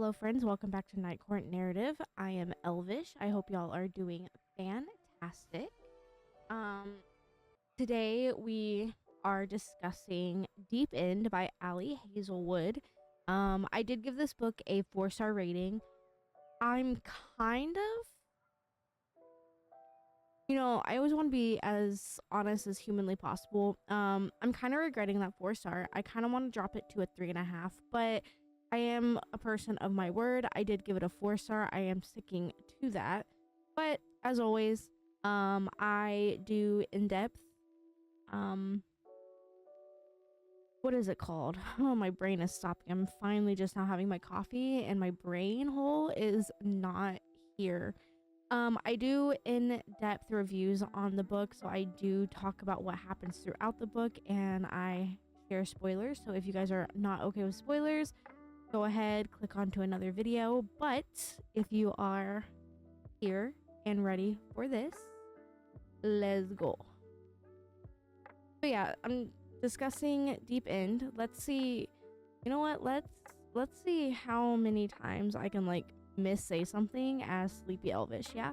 Hello friends, welcome back to Night Court Narrative. I am Elvish. I hope y'all are doing fantastic. Today we are discussing Deep End by Allie Hazelwood. I did give this book a 4-star rating. I'm kind of, I always want to be as honest as humanly possible. I'm kind of regretting that 4-star. I kind of want to drop it to a 3.5, but I am a person of my word. I did give it a 4-star. I am sticking to that. But as always, I do in-depth, what is it called? Oh, my brain is stopping. I'm finally just now having my coffee and my brain hole is not here. I do in-depth reviews on the book, so I do talk about what happens throughout the book and I share spoilers. So if you guys are not okay with spoilers, go ahead, click onto another video. But if you are here and ready for this, let's go. So yeah, I'm discussing Deep End. Let's see. You know what? Let's see how many times I can miss-say something as Sleepy Elvish. Yeah.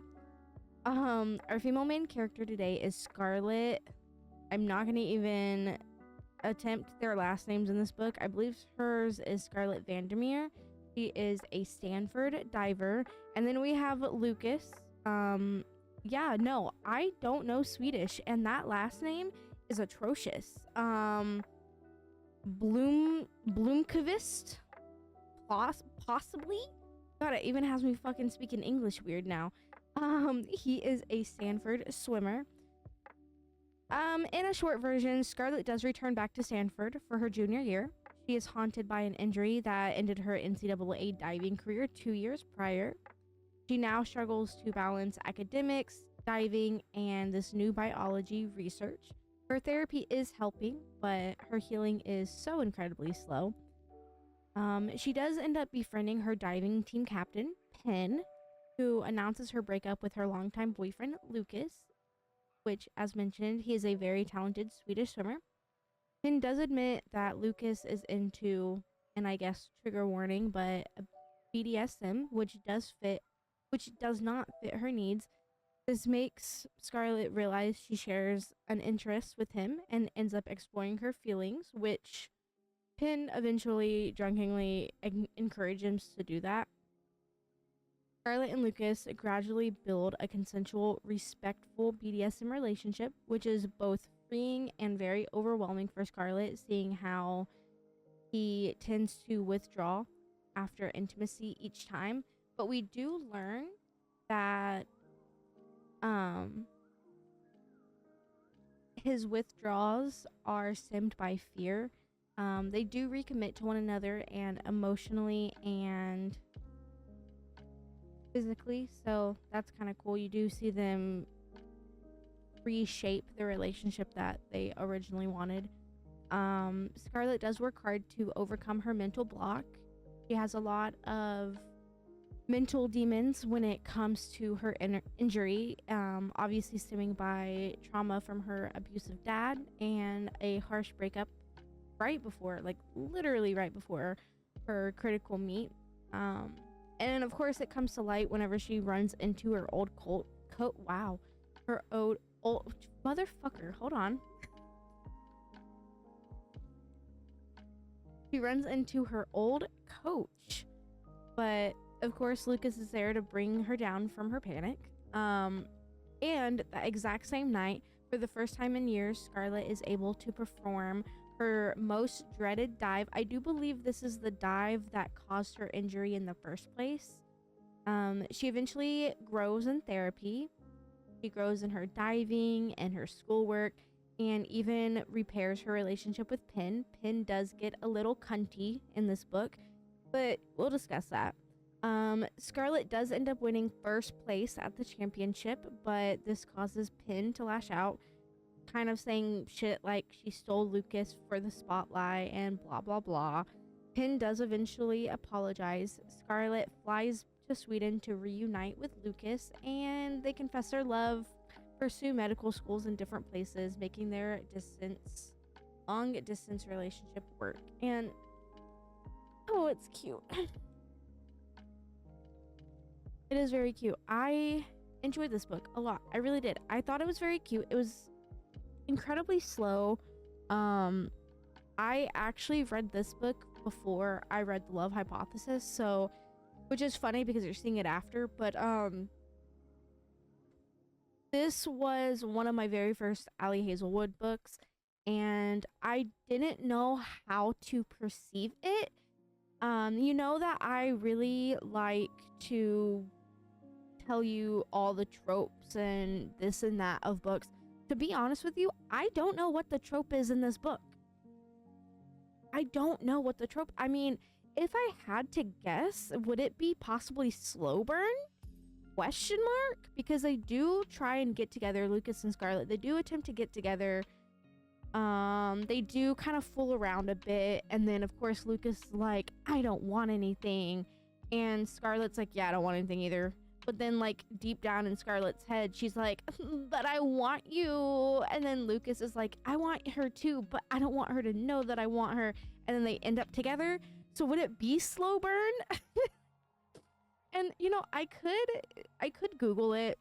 Our female main character today is Scarlett. I'm not gonna even attempt their last names in this book. I believe hers is Scarlett Vandermeer. She is a Stanford diver. And then we have Lukas. Yeah, no, I don't know Swedish, and that last name is atrocious. Blomqvist? Possibly? God, it even has me fucking speaking English weird now. He is a Stanford swimmer. In a short version, Scarlett does return back to Stanford for her junior year. She is haunted by an injury that ended her NCAA diving career 2 years prior. She now struggles to balance academics, diving, and this new biology research. Her therapy is helping, but her healing is so incredibly slow. She does end up befriending her diving team captain, Penn, who announces her breakup with her longtime boyfriend, Lukas, which, as mentioned, he is a very talented Swedish swimmer. Penn does admit that Lukas is into, and I guess trigger warning, but BDSM, which does not fit her needs. This makes Scarlett realize she shares an interest with him and ends up exploring her feelings, which Penn eventually drunkenly encourages him to do that. Scarlett and Lukas gradually build a consensual, respectful BDSM relationship, which is both freeing and very overwhelming for Scarlett, seeing how he tends to withdraw after intimacy each time. But we do learn that his withdrawals are stemmed by fear. They do recommit to one another and emotionally and physically, so that's kind of cool. You do see them reshape the relationship that they originally wanted. Scarlett does work hard to overcome her mental block. She has a lot of mental demons when it comes to her injury, obviously stemming by trauma from her abusive dad and a harsh breakup literally right before her critical meet. And of course it comes to light whenever she runs into her old her old motherfucker, hold on. She runs into her old coach, but of course Lukas is there to bring her down from her panic. And that exact same night, for the first time in years, Scarlett is able to perform her most dreaded dive. I do believe this is the dive that caused her injury in the first place. She eventually grows in therapy. She grows in her diving and her schoolwork, and even repairs her relationship with Penn. Penn does get a little cunty in this book, but we'll discuss that. Scarlett does end up winning first place at the championship, but this causes Penn to lash out, kind of saying shit like she stole Lukas for the spotlight and blah blah blah. Penn does eventually apologize. Scarlett flies to Sweden to reunite with Lukas, and they confess their love, pursue medical schools in different places, making their long distance relationship work. And oh, it's cute. It is very cute. I enjoyed this book a lot. I really did. I thought it was very cute. It was incredibly slow. I actually read this book before I read The Love Hypothesis, so, which is funny because you're seeing it after, but this was one of my very first Ali Hazelwood books, and I didn't know how to perceive it. You know that I really like to tell you all the tropes and this and that of books. To be honest with you, I don't know what the trope is in this book. I don't know what the trope... I mean, if I had to guess, would it be possibly slow burn? Question mark? Because they do try and get together, Lukas and Scarlett. They do attempt to get together. They do kind of fool around a bit. And then, of course, Lukas is like, I don't want anything. And Scarlett's like, yeah, I don't want anything either. But then, like, deep down in Scarlett's head, she's like, but I want you. And then Lukas is like, I want her too, but I don't want her to know that I want her. And then they end up together. So would it be slow burn? And, you know, I could Google it.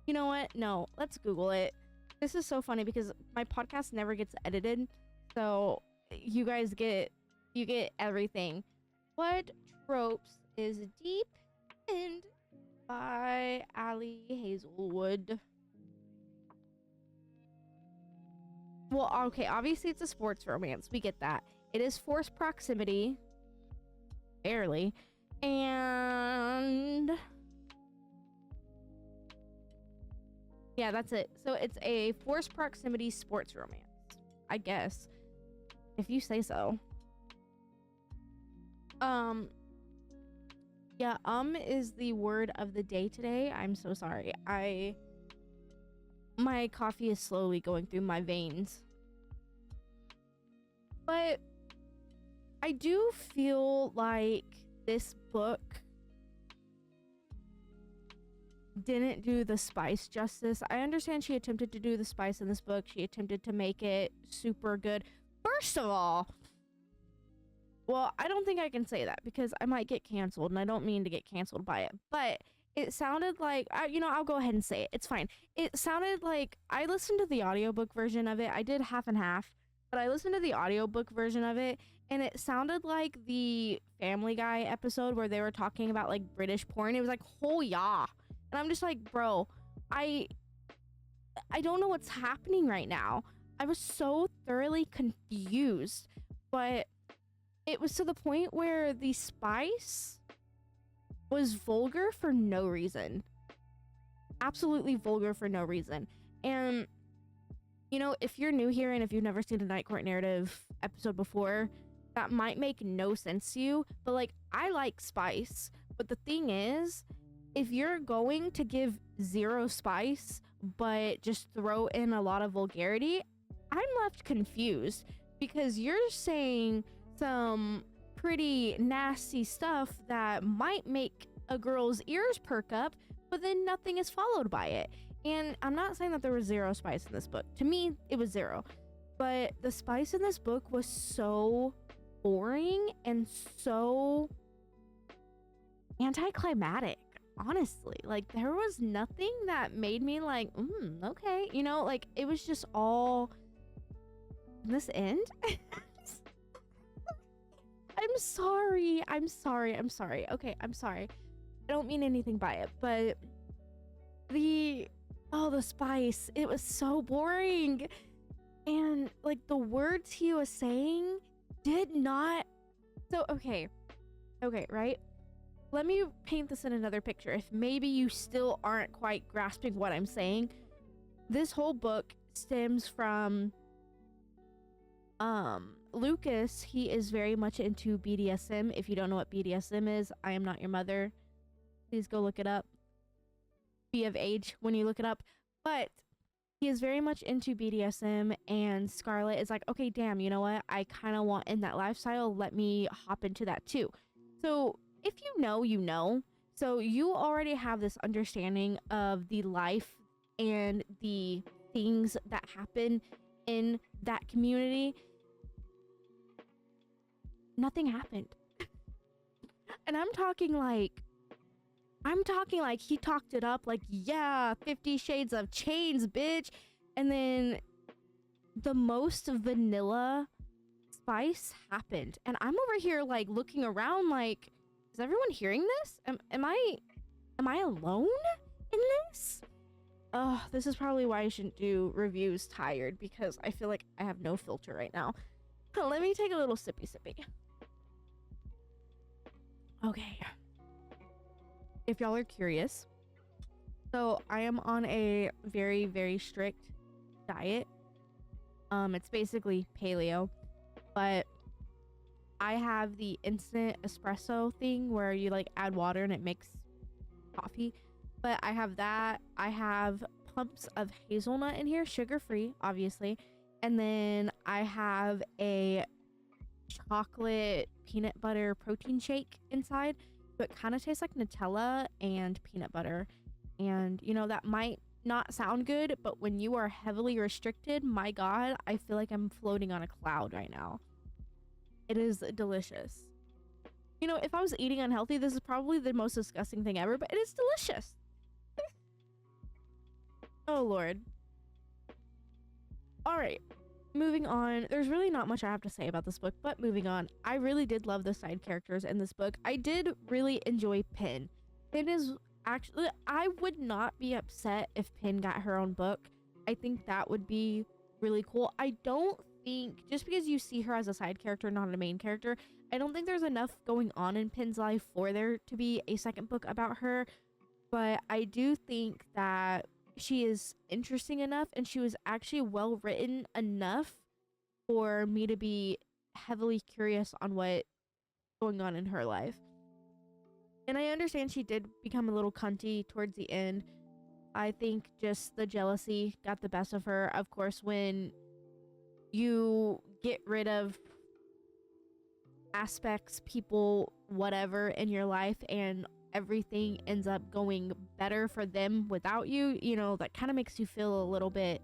You know what? No, let's Google it. This is so funny because my podcast never gets edited. So you guys get everything. What tropes is deep and by Ali Hazelwood? Well, okay, obviously it's a sports romance. We get that. It is forced proximity. Barely. And yeah, that's it. So it's a forced proximity sports romance, I guess, if you say so. Yeah, is the word of the day today. I'm so sorry. My coffee is slowly going through my veins. But I do feel like this book didn't do the spice justice. I understand she attempted to do the spice in this book. She attempted to make it super good. First of all, well, I don't think I can say that because I might get canceled, and I don't mean to get canceled by it. But it sounded like, I'll go ahead and say it. It's fine. It sounded like, I listened to the audiobook version of it. I did half and half, but I listened to the audiobook version of it, and it sounded like the Family Guy episode where they were talking about, like, British porn. It was like, oh, yeah. And I'm just like, bro, I don't know what's happening right now. I was so thoroughly confused, but it was to the point where the spice was vulgar for no reason. Absolutely vulgar for no reason. And, you know, if you're new here and if you've never seen a Night Court Narrative episode before, that might make no sense to you. But, like, I like spice. But the thing is, if you're going to give zero spice, but just throw in a lot of vulgarity, I'm left confused. Because you're saying some pretty nasty stuff that might make a girl's ears perk up, but then nothing is followed by it. And I'm not saying that there was zero spice in this book. To me, it was zero. But the spice in this book was so boring and so anticlimactic, honestly. Like, there was nothing that made me like, okay. You know, like, it was just all... This end? I'm sorry. Okay, I'm sorry. I don't mean anything by it, but the spice, it was so boring. And, like, the words he was saying did not... So, okay, right? Let me paint this in another picture. If maybe you still aren't quite grasping what I'm saying, this whole book stems from... Lukas, he is very much into BDSM. If you don't know what BDSM is, I am not your mother. Please go look it up. Be of age when you look it up. But he is very much into BDSM, and Scarlett is like, okay, damn, you know what? I kind of want in that lifestyle. Let me hop into that too. So if you know, you know. So you already have this understanding of the life and the things that happen in that community. Nothing happened. And I'm talking like I'm talking like he talked it up like, yeah, 50 shades of chains, bitch. And then the most vanilla spice happened. And I'm over here like looking around like, is everyone hearing this? Am I alone in this? Oh, this is probably why I shouldn't do reviews tired, because I feel like I have no filter right now. Let me take a little sippy. Okay. If y'all are curious, so I am on a very, very strict diet. It's basically paleo, but I have the instant espresso thing where you like add water and it makes coffee. But I have that. I have pumps of hazelnut in here, sugar-free, obviously. And then I have a chocolate peanut butter protein shake inside. So it kind of tastes like Nutella and peanut butter. And, you know, that might not sound good, but when you are heavily restricted, my God, I feel like I'm floating on a cloud right now. It is delicious. You know, if I was eating unhealthy, this is probably the most disgusting thing ever, but it is delicious. Oh, Lord. All right. Moving on. There's really not much I have to say about this book, but moving on. I really did love the side characters in this book. I did really enjoy Pin. Pin is actually... I would not be upset if Pin got her own book. I think that would be really cool. I don't think... Just because you see her as a side character, not a main character, I don't think there's enough going on in Pin's life for there to be a second book about her. But I do think that she is interesting enough, and she was actually well written enough for me to be heavily curious on what's going on in her life. And I understand she did become a little cunty towards the end. I think just the jealousy got the best of her. Of course, when you get rid of aspects, people, whatever in your life, and everything ends up going better for them without you, you know, that kind of makes you feel a little bit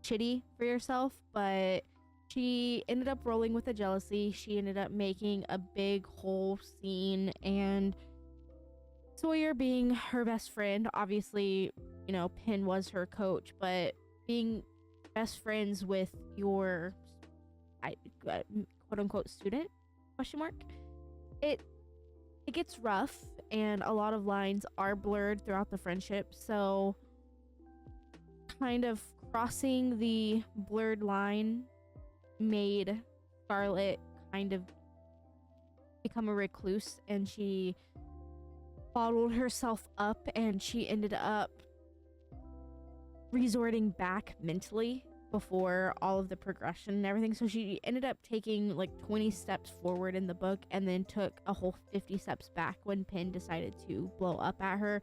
shitty for yourself. But she ended up rolling with the jealousy. She ended up making a big whole scene, and Sawyer being her best friend, obviously, you know, Pin was her coach, but being best friends with your quote unquote student, question mark, it gets rough, and a lot of lines are blurred throughout the friendship. So kind of crossing the blurred line made Scarlett kind of become a recluse, and she bottled herself up, and she ended up resorting back mentally before all of the progression and everything. So she ended up taking like 20 steps forward in the book, and then took a whole 50 steps back when Pin decided to blow up at her.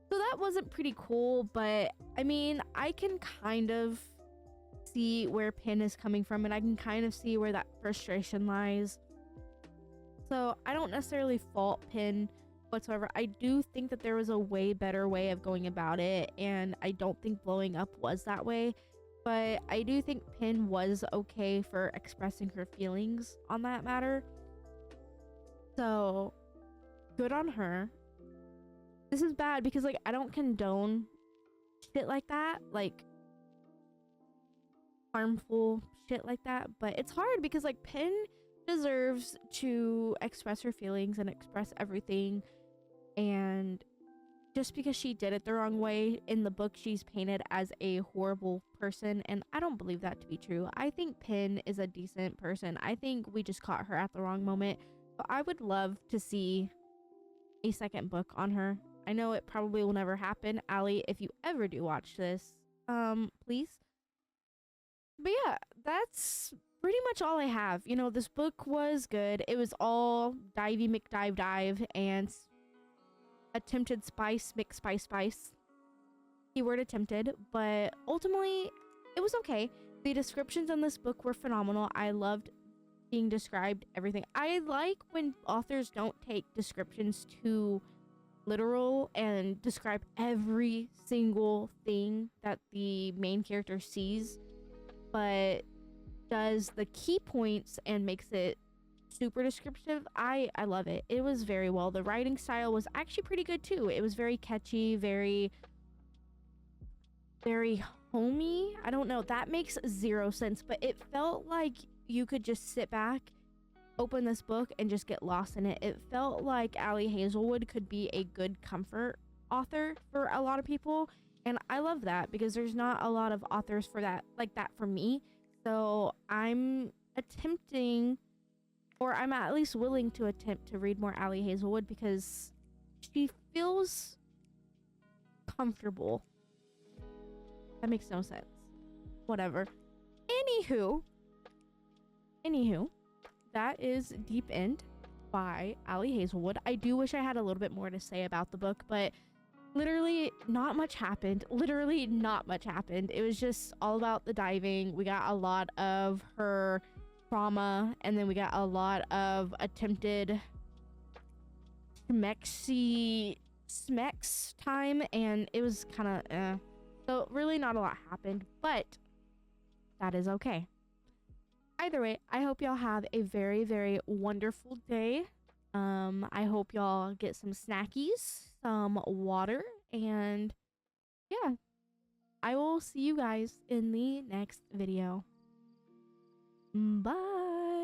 So that wasn't pretty cool, but I mean, I can kind of see where Pin is coming from, and I can kind of see where that frustration lies. So I don't necessarily fault Pin whatsoever. I do think that there was a way better way of going about it, and I don't think blowing up was that way. But I do think Pin was okay for expressing her feelings on that matter. So good on her. This is bad because, like, I don't condone shit like that, like harmful shit like that. But it's hard because, like, Pin deserves to express her feelings and express everything. And just because she did it the wrong way, in the book she's painted as a horrible person, and I don't believe that to be true. I think Pin is a decent person. I think we just caught her at the wrong moment. But I would love to see a second book on her. I know it probably will never happen. Allie, if you ever do watch this, please. But yeah, that's pretty much all I have. You know, this book was good. It was all divey McDive and attempted spice McSpice. Keyword attempted, but ultimately it was okay. The descriptions in this book were phenomenal. I loved being described everything. I like when authors don't take descriptions too literal and describe every single thing that the main character sees, but does the key points and makes it super descriptive. I love it. It was very well. The writing style was actually pretty good too. It was very catchy, very homey. I don't know. That makes zero sense, but it felt like you could just sit back, open this book, and just get lost in it. It felt like Allie Hazelwood could be a good comfort author for a lot of people. And I love that because there's not a lot of authors for that, like that for me. So I'm attempting, or I'm at least willing to attempt to read more Allie Hazelwood because she feels comfortable. That makes no sense. Whatever. Anywho, that is Deep End by Allie Hazelwood. I do wish I had a little bit more to say about the book, but literally not much happened. It was just all about the diving. We got a lot of her trauma, and then we got a lot of attempted Smex time, and it was kind of so really not a lot happened, but that is okay. Either way, I hope y'all have a very, very wonderful day. I hope y'all get some snackies, some water, and yeah, I will see you guys in the next video. Bye.